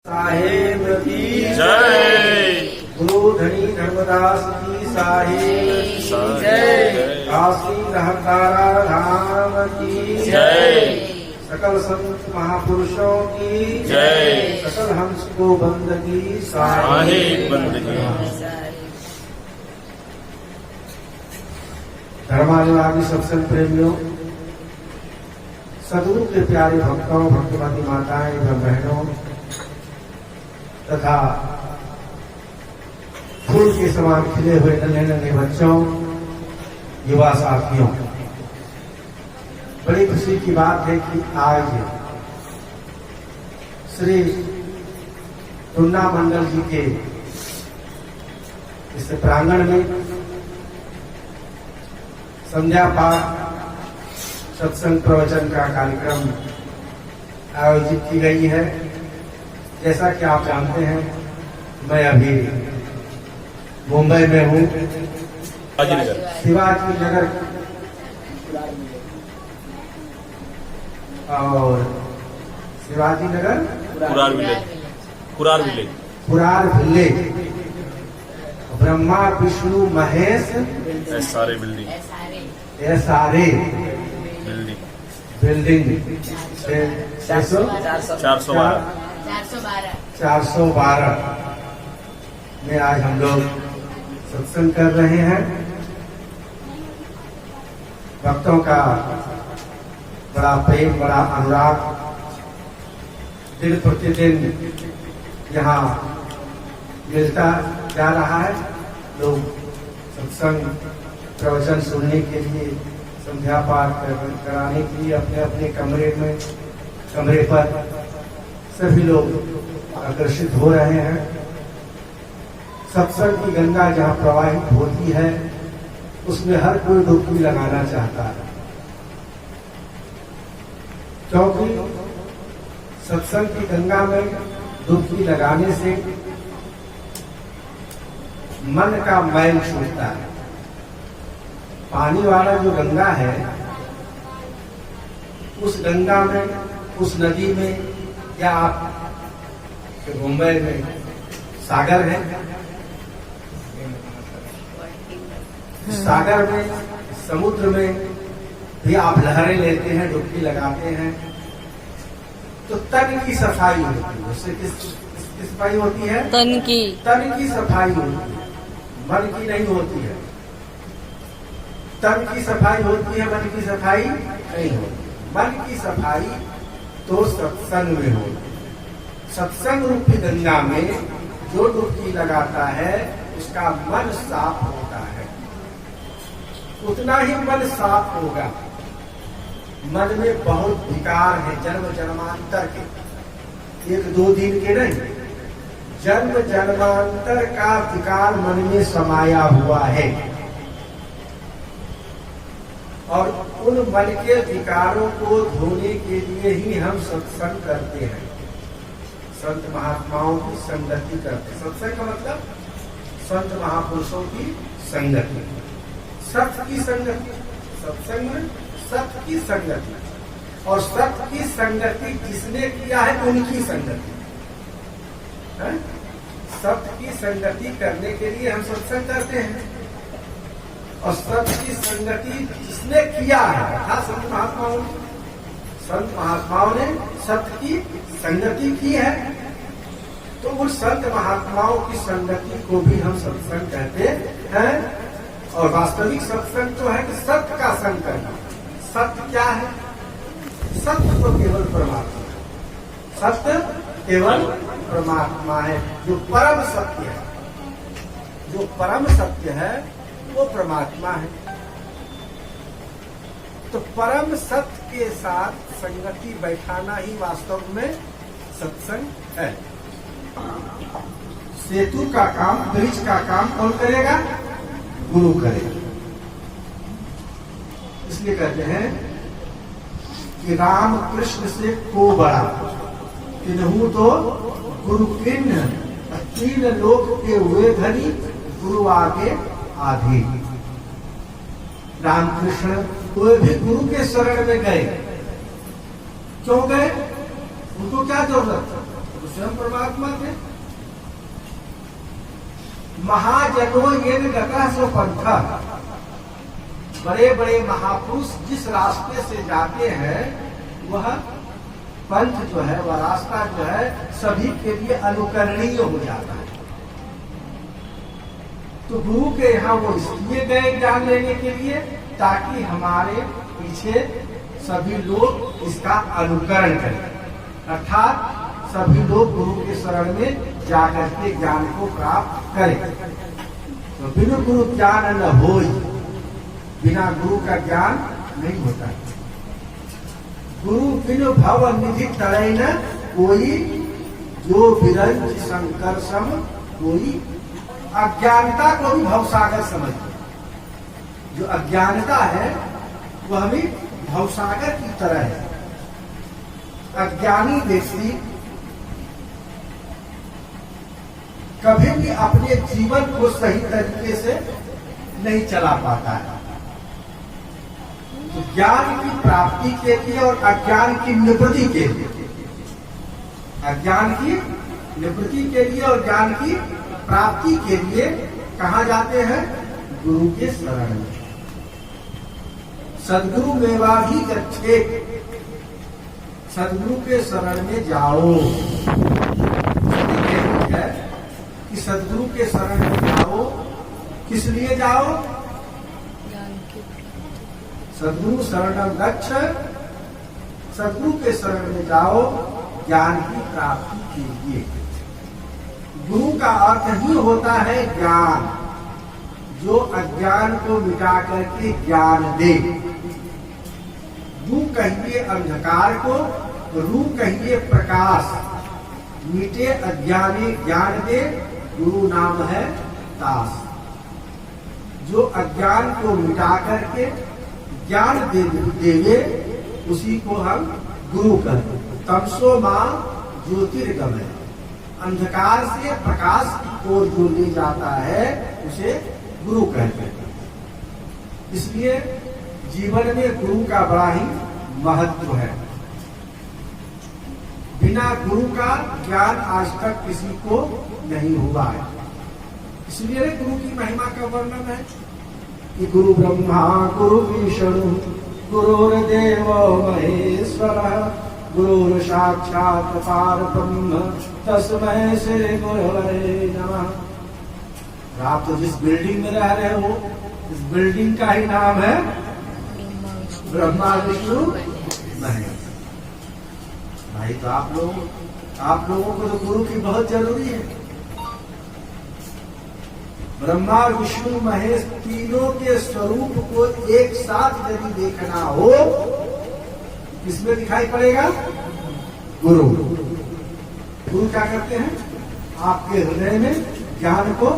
साहेब की जय। गुरु धनी धर्मदास की साहेब की जय। काशी रहतारा धाम की जय। सकल संत महापुरुषों की जय। सकल हंस को बंदगी साहेब बंदगी। धर्मानुरागी सत्संग प्रेमियों, सदगुरु के प्यारे भक्तों, भक्तवती माताएं एवं बहनों तथा फूल के समान खिले हुए नन्हे नन्हे बच्चों, युवा साथियों, बड़ी खुशी की बात है कि आज श्री टुन्ना मंडल जी के इस प्रांगण में संध्या पाठ सत्संग प्रवचन का कार्यक्रम आयोजित की गई है। जैसा कि आप जानते हैं, मैं अभी मुंबई में हूँ, शिवाजी नगर, और शिवाजी नगर कुरार विलेज ब्रह्मा विष्णु महेश सारे बिल्डिंग बिल्डिंग 412 में आज हम लोग सत्संग कर रहे हैं। भक्तों का बड़ा प्रेम, बड़ा अनुराग दिन प्रतिदिन यहाँ मिलता जा रहा है। लोग सत्संग प्रवचन सुनने के लिए, संध्या पाठ कराने के लिए अपने अपने कमरे पर सभी लोग आकर्षित हो रहे हैं। सत्संग की गंगा जहाँ प्रवाहित होती है, उसमें हर कोई डुबकी लगाना चाहता है, क्योंकि सत्संग की गंगा में डुबकी लगाने से मन का मैल छूटता है। पानी वाला जो गंगा है, उस गंगा में, उस नदी में, या आप मुंबई में सागर है, सागर में, समुद्र में भी आप लहरें लेते हैं, डुबकी लगाते हैं, तो तन की सफाई होती है। उससे किस सफाई होती है? तन की सफाई होती है, मन की नहीं होती है। तन की सफाई होती है, मन की सफाई नहीं होती। मन की सफाई तो सत्संग में होती। सत्संग रूपी गंगा में जो डुबकी लगाता है, उसका मन साफ होता है। उतना ही मन साफ होगा। मन में बहुत विकार है, जन्म जन्मांतर के, एक दो दिन के नहीं, जन्म जन्मांतर का विकार मन में समाया हुआ है। और उन मन के विकारों को धोने के लिए ही हम सत्संग करते हैं, संत महात्माओं की संगति करते हैं। सत्संग का मतलब संत महापुरुषों की संगति, सत्य की संगति। सत्संग में सत्य की संगति, और सत्य की संगति जिसने किया है, उनकी संगति है। सत्य की संगति करने के लिए हम सत्संग करते हैं, और सत्य की संगति जिसने किया है, संत महात्माओं ने सत्य की संगति की है, तो उन संत महात्माओं की संगति को भी हम सत्संग कहते हैं। और वास्तविक सत्संग तो है कि सत्य का संग करना। सत्य क्या है? सत्य तो केवल परमात्मा है। सत्य केवल परमात्मा है, जो परम सत्य है। जो परम सत्य है वो परमात्मा है। तो परम सत्य के साथ संगति बैठाना ही वास्तव में सत्संग है। सेतु का काम, ब्रिज का काम कौन करेगा? गुरु करेगा। इसलिए कहते हैं कि राम कृष्ण से को बड़ा, किन्हू तो गुरु किन्न, तीन लोक के हुए धनी, गुरु आगे आधी। रामकृष्ण कोई भी गुरु के शरण में गए, क्यों गए? उनको क्या जरूरत था? स्वयं परमात्मा थे। महाजनो येन गतः सो पंथ, बड़े बड़े महापुरुष जिस रास्ते से जाते हैं वह पंथ जो है, वह रास्ता जो है सभी के लिए अनुकरणीय हो जाता है। तो गुरु के यहाँ वो इसलिए गए ज्ञान लेने के लिए ताकि हमारे पीछे सभी लोग इसका अनुकरण करें, अर्थात सभी लोग गुरु के शरण में जाकर के ज्ञान को प्राप्त करें। तो बिनु गुरु ज्ञान न होई, बिना गुरु का ज्ञान नहीं होता। गुरु बिनु भव निधि तड़ै न कोई, जो बिरंज शंकर सम कोई। अज्ञानता को भी भवसागर समझिए। जो अज्ञानता है वह भी भवसागर की तरह है। अज्ञानी व्यक्ति कभी भी अपने जीवन को सही तरीके से नहीं चला पाता है। तो ज्ञान की प्राप्ति के लिए और अज्ञान की निवृत्ति के लिए, अज्ञान की निवृत्ति के लिए और ज्ञान की प्राप्ति के लिए कहाँ जाते हैं? गुरु के शरण में। सदगुरु मेवा ही गच्छे, सदगुरु के शरण में जाओ। है कि सदगुरु के शरण में जाओ। किस लिए जाओ? सदगुरु शरणं गच्छ, सदगुरु के शरण में जाओ ज्ञान की प्राप्ति के लिए। गुरु का अर्थ ही होता है ज्ञान, जो अज्ञान को मिटा करके ज्ञान दे। गु कहिए अंधकार को, रू कहिए प्रकाश, मिटे अज्ञाने ज्ञान दे, गुरु नाम है दास। जो अज्ञान को मिटा करके ज्ञान देवे उसी को हम गुरु कहते। तमसो मां ज्योतिर्गमय, अंधकार से प्रकाश की ओर जो ले जाता है उसे गुरु कहते हैं। इसलिए जीवन में गुरु का बड़ा ही महत्व है। बिना गुरु का ज्ञान आज तक किसी को नहीं हुआ है। इसलिए गुरु की महिमा का वर्णन है कि गुरु ब्रह्मा गुरु विष्णु गुरुर्देव महेश्वरः, गुरुर साक्षात् परब्रह्म तस्मै श्री गुरवे नमः। आप तो जिस बिल्डिंग में रह रहे हो, इस बिल्डिंग का ही नाम है ब्रह्मा विष्णु महेश। भाई तो आप लोगों को तो गुरु की बहुत जरूरी है। ब्रह्मा विष्णु महेश तीनों के स्वरूप को एक साथ यदि देखना हो, किसमें दिखाई पड़ेगा? गुरु। गुरु क्या करते हैं? आपके हृदय में ज्ञान को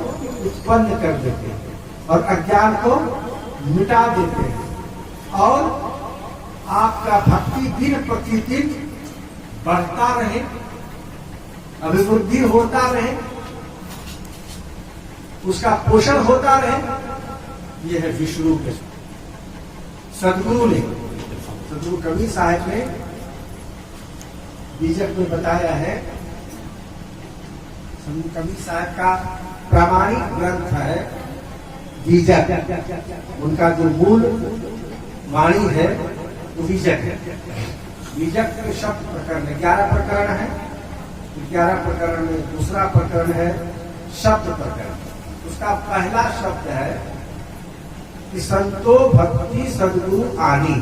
उत्पन्न कर देते हैं और अज्ञान को मिटा देते हैं, और आपका भक्ति दिन प्रतिदिन बढ़ता रहे, अभिवृद्धि होता रहे, उसका पोषण होता रहे। यह है विष्णु के सदगुरु ने, सदगुरु कबीर साहब ने बीजक में बताया है। सदगुरु कबीर साहब का प्रामाणिक ग्रंथ है बीजक। उनका जो मूल वाणी है वो बीजक है। बीजक के शब्द प्रकरण है, 11 प्रकरण है। 11 प्रकरण में दूसरा प्रकरण है शब्द प्रकरण। उसका पहला शब्द है कि संतो भक्ति सदगुरु आनी,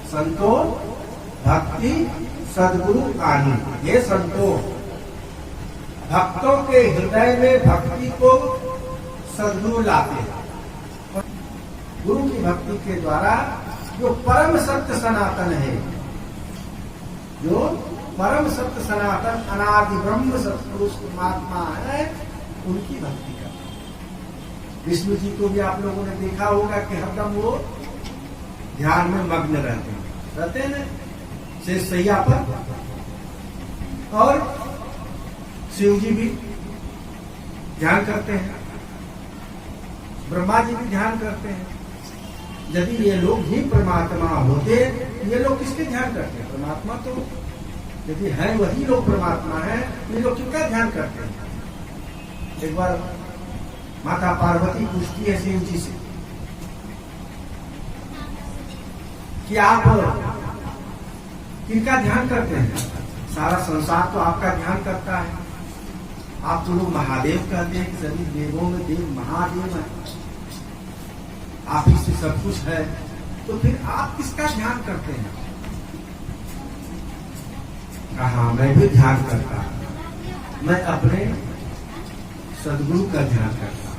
संतो भक्ति सदगुरु आनी। ये संतो भक्तों के हृदय में भक्ति को सदगुरु लाते हैं। गुरु की भक्ति के द्वारा जो परम सत्य सनातन है, जो परम सत्य सनातन अनादि ब्रह्म सत्पुरुष परमात्मा है, उनकी भक्ति करते। विष्णु जी को भी आप लोगों ने देखा होगा कि हरदम वो ध्यान में मग्न रहते हैं शेष सैया पर। और शिव जी भी ध्यान करते हैं, ब्रह्मा जी भी ध्यान करते हैं। यदि ये लोग ही परमात्मा होते, ये लोग किसके ध्यान करते हैं? परमात्मा तो यदि है वही लोग परमात्मा है, ये लोग क्यों क्या ध्यान करते हैं? एक बार माता पार्वती पूछती है शिव जी से कि आप किनका ध्यान करते हैं? सारा संसार तो आपका ध्यान करता है। आप तो लोग महादेव कहते हैं कि सभी देवों में देव महादेव है, आप ही से सब कुछ है, तो फिर आप किसका ध्यान करते हैं? कहा मैं भी ध्यान करता हूं, मैं अपने सदगुरु का ध्यान करता हूं,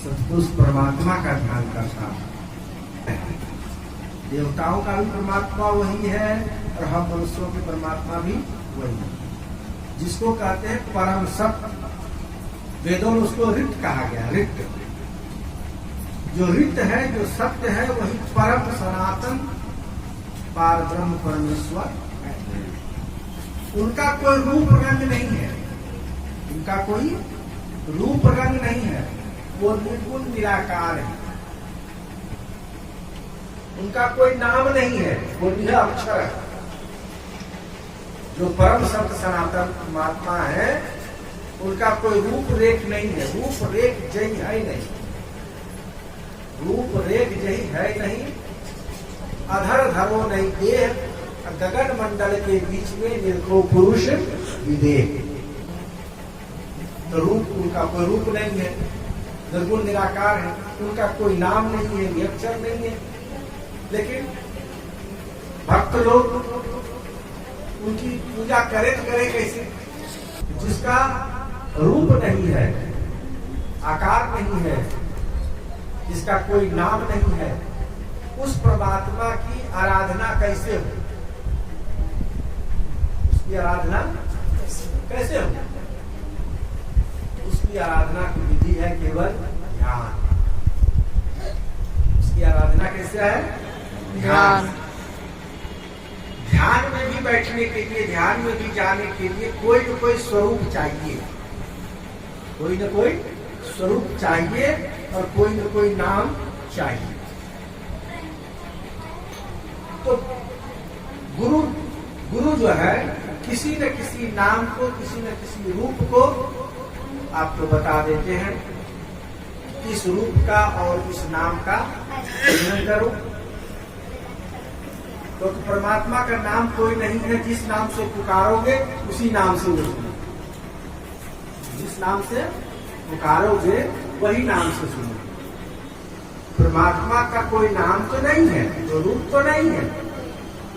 सदगुरु परमात्मा का ध्यान करता हूं। देवताओं का भी परमात्मा वही है और हम मनुष्यों के परमात्मा भी वही है, जिसको कहते हैं परम सत्य। वेदों में उसको रित कहा गया। रित, जो रित है, जो सत्य है, वही परम सनातन पार ब्रह्म परमेश्वर। उनका कोई रूप रंग नहीं है, उनका कोई रूप रंग नहीं है, वो निर्गुण निराकार है। उनका कोई नाम नहीं है, वो निरक्षर है। जो परम सत्य सनातन परमात्मा है, उनका कोई रूप रेख नहीं है, रूप रेख जही है नहीं, रूप रेख जही है नहीं। अधर धरो नहीं देह, गगन मंडल के बीच में निर्गो पुरुष विवेक। तो रूप, उनका कोई रूप नहीं है, निर्गुण निराकार है, उनका कोई नाम नहीं है, निरक्षर नहीं है। लेकिन भक्त लोग उनकी पूजा करे तो करे कैसे? जिसका रूप नहीं है, आकार नहीं है, जिसका कोई नाम नहीं है, उस परमात्मा की आराधना कैसे हो? उसकी आराधना कैसे हो? उसकी आराधना की विधि है केवल ध्यान। उसकी आराधना कैसे है? ध्यान। ध्यान में भी बैठने के लिए, ध्यान में भी जाने के लिए कोई न कोई स्वरूप चाहिए, कोई न कोई स्वरूप चाहिए और कोई न कोई नाम चाहिए। तो गुरु जो है, किसी न किसी नाम को, किसी न किसी रूप को आपको बता देते हैं। इस रूप का और इस नाम का वर्णन करो। तो परमात्मा का नाम कोई नहीं है, जिस नाम से पुकारोगे उसी नाम से सुनो, जिस नाम से पुकारोगे वही नाम से सुनो। परमात्मा का कोई नाम तो नहीं है, तो रूप तो नहीं है,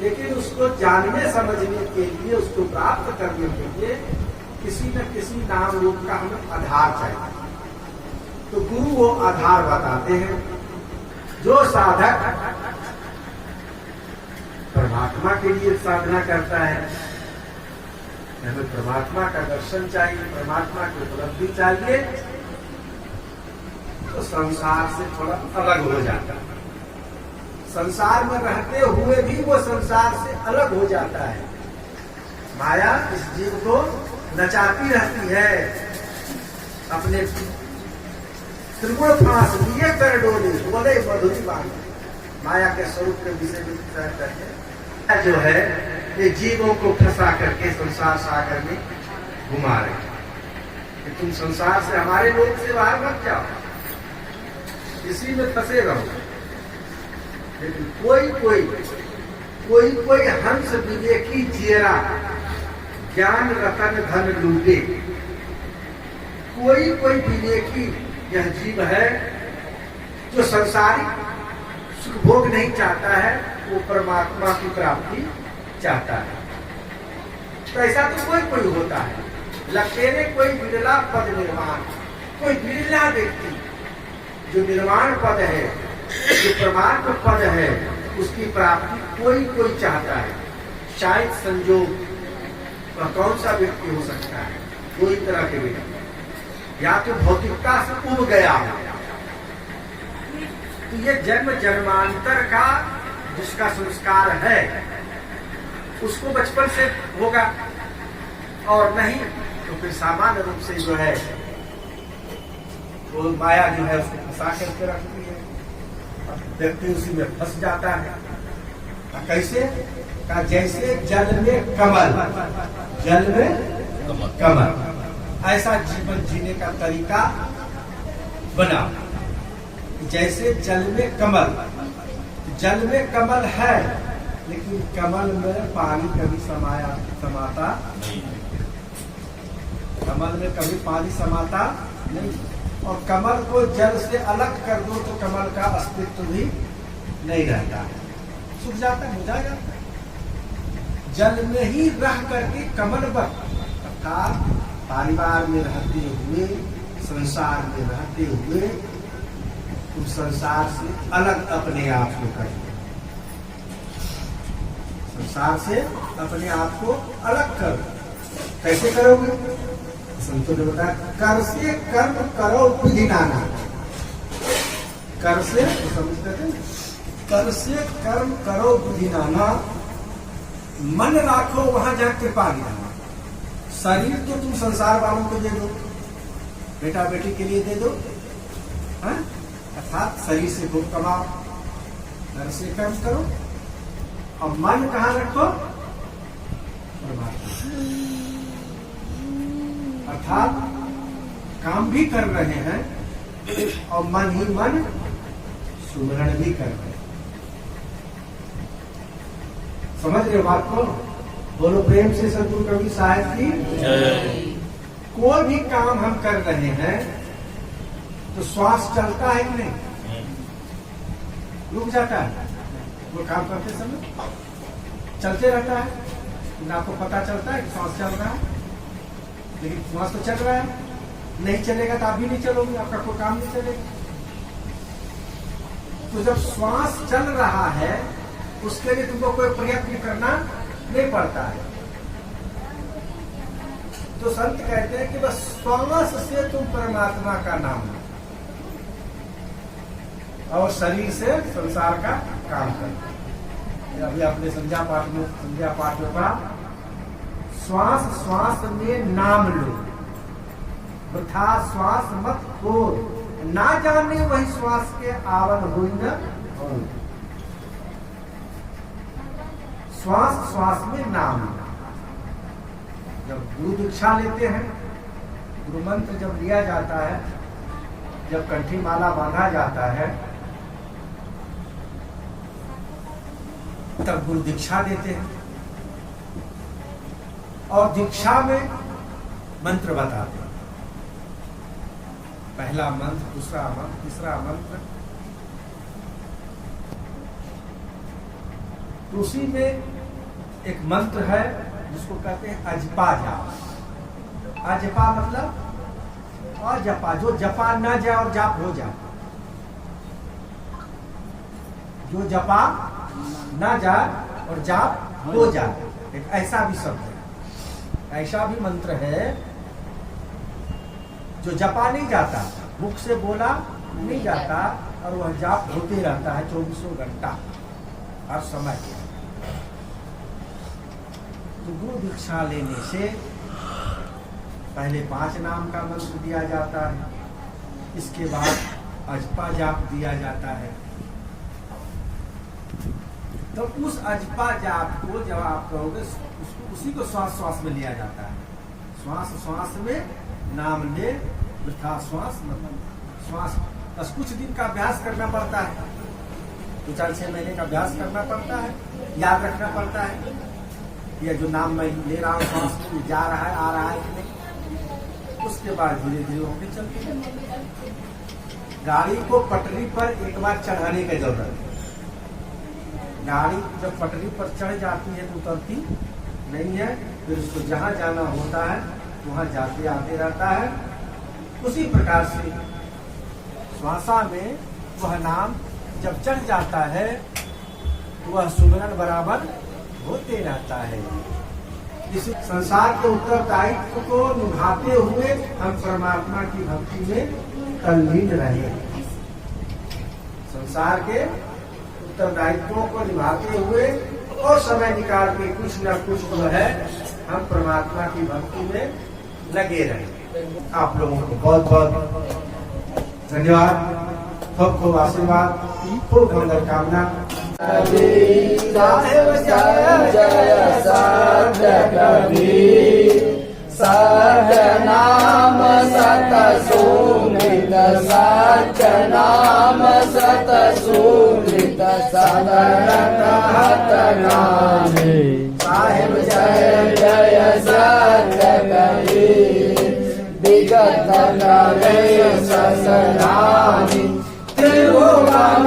लेकिन उसको जानने समझने के लिए, उसको प्राप्त करने के लिए किसी न किसी नाम रूप का हमें आधार चाहिए। तो गुरु वो आधार बताते हैं। जो साधक परमात्मा के लिए साधना करता है, हमें परमात्मा का दर्शन चाहिए, परमात्मा की उपलब्धि चाहिए, तो संसार से थोड़ा अलग हो जाता है। संसार में रहते हुए भी वो संसार से अलग हो जाता है। माया इस जीव को नचाती रहती है, अपने त्रिगुण फांस लिए कर डोले, बोले मधुरी बात। माया के स्वरूप के विषय में विचार करके जो है ये जीवों को फंसा करके संसार सागर में घुमा रहे कि तुम संसार से, हमारे लोग से बाहर मत जाओ, इसी में फंसे रहो। लेकिन कोई हंस विवेकी चेहरा ज्ञान रतन धन लूटे। कोई विवेकी यह जीव है जो संसारिक सुख भोग नहीं चाहता है, वो परमात्मा की प्राप्ति चाहता है। तो ऐसा तो कोई होता है। लखेरे कोई विरला पद निर्माण, कोई विरला व्यक्ति जो निर्माण पद है, जो परमात्मा पद है, उसकी प्राप्ति कोई चाहता है। शायद संजोग कौन सा व्यक्ति हो सकता है? कोई तरह के व्यक्ति या तो भौतिकता से उब गया हो, तो ये जन्म जन्मांतर का जिसका संस्कार है उसको बचपन से होगा, और नहीं तो फिर सामान्य रूप से जो है वो माया जो है उसको फंसा करके रखती है, व्यक्ति उसी में फंस जाता है। कैसे? का जैसे जल में कमल, जल में कमल, ऐसा जीवन जीने का तरीका बना। जैसे जल में कमल, जल में कमल है लेकिन कमल में पानी कभी समाता नहीं, कमल में कभी पानी समाता नहीं। और कमल को जल से अलग कर दो तो कमल का अस्तित्व भी नहीं रहता है, सूख जाता है, मुरझा जाता है। जल में ही रह करके कमल बन, अर्थात परिवार में रहते हुए, संसार में रहते हुए तुम संसार से अलग अपने आप को करो, संसार से अपने आप को अलग करो। कैसे करोगे? संतों ने बताया, कर से कर्म करो विधि नाना। कर से तो समझते थे, कर से कर्म करो विधि नाना। मन राखो वहां जा कृपा गिराना। शरीर तो तुम संसार वालों को दे दो, बेटा बेटी के लिए दे दो, अर्थात शरीर से भोग कमाओ, घर से कर्म करो। और मन कहाँ रखो? अर्थात काम भी कर रहे हैं और मन ही मन सुमरण भी कर रहे हैं। समझ रहे हो बात को? बोलो प्रेम से सतगुरु कवि साहब की जय। कोई भी काम हम कर रहे हैं तो श्वास चलता है कि नहीं? रुक जाता है? वो काम करते समय चलते रहता है, लेकिन आपको पता चलता है कि श्वास चल रहा है, लेकिन श्वास तो चल रहा है। नहीं चलेगा तो आप भी नहीं चलोगे, आपका कोई काम नहीं चलेगा। तो जब श्वास चल रहा है उसके लिए तुमको कोई प्रयत्न करना नहीं पड़ता है। तो संत कहते हैं कि बस श्वास से तुम परमात्मा का नाम लो और शरीर से संसार का काम करो। अभी आपने संध्या पाठ में पढ़ा, श्वास श्वास में नाम लो, वृथा श्वास मत हो, ना जाने वही श्वास के आवरण हुई न हो। श्वास श्वास में नाम लो। जब गुरु दीक्षा लेते हैं, गुरु मंत्र जब लिया जाता है, जब कंठी माला बांधा जाता है, तब गुरु दीक्षा देते हैं और दीक्षा में मंत्र बताते हैं। पहला मंत्र, दूसरा मंत्र, तीसरा मंत्र। तो उसी में एक मंत्र है जिसको कहते हैं अजपा जाप। अजपा मतलब अजपा, जो जपा न जाए और जाप हो जाए, जो जपा न जाए और जाप हो जाए, एक ऐसा भी शब्द है, ऐसा भी मंत्र है जो जपा नहीं जाता, मुख से बोला नहीं जाता और वह जाप होते रहता है 24 घंटा हर समय। तो गुरु दीक्षा लेने से पहले 5 नाम का मंत्र दिया जाता है, इसके बाद अजपा जाप दिया जाता है। तो उस अजपा जाप को जब आप कहोगे उसी को श्वास श्वास में लिया जाता है। श्वास श्वास में नाम ले, वृथा श्वास मतलब श्वास। बस कुछ दिन का अभ्यास करना पड़ता है, 2-4-6 महीने का अभ्यास करना पड़ता है, याद रखना पड़ता है यह जो नाम मैं ले रहा हूँ श्वास में जा रहा है, आ रहा है कि नहीं। उसके बाद धीरे धीरे होकर चलती है। गाड़ी को पटरी पर एक बार चढ़ाने की जरूरत है। गाड़ी जब पटरी पर चढ़ जाती है तो उतरती नहीं है, फिर उसको जहाँ जाना होता है वहाँ जाते आते रहता है। उसी प्रकार से श्वासा में वह नाम जब चढ़ जाता है तो वह सुमरन बराबर होते रहता है। इस संसार के उत्तरदायित्व को निभाते हुए हम परमात्मा की भक्ति में तल्लीन रहे। संसार के उत्तरदायित्वों को निभाते हुए और समय निकाल के कुछ न कुछ जो है हम परमात्मा की भक्ति में लगे रहे। आप लोगों को बहुत बहुत धन्यवाद, खूब खूब आशीर्वाद, खूब मंगल कामना। साहेब जय सत्य कबीर सत्य नाम सत सुमृत सत्य नाम सत सुमृत सदरत हत नामे साहेब जय सत्य कबीर विगत करे ससनामी त्रिभुवन